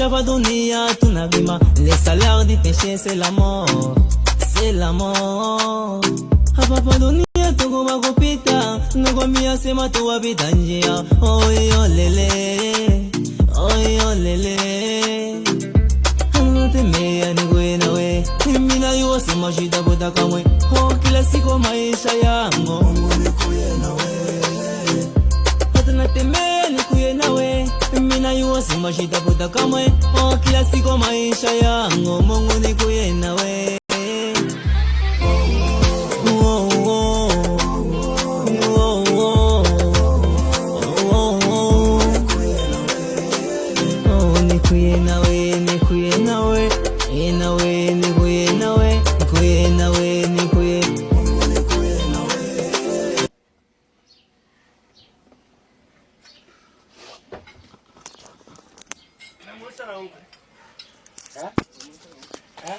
maisha pa dunia tunabima. Les salaires du péché c'est la mort, c'est la mort. Hapa pa dunia tuko makupita, nugomia sema tuwapita njia. Oyo lele, oyo lele. Temea nikuwe nawe, mimi na yuwa sema shida buta kamwe. Oh kila siku maisha yangu Mungu nikuye nawe. Hata natemea nikuye nawe, mimi na yuwa sema shida buta kamwe. Oh kila siku maisha yangu Mungu nikuye nawe. Nikuye nawe, nikuye nawe, nawe, nikuye nawe, nikuye nawe, nikuye. Na musa na ungu. Ha? Ha?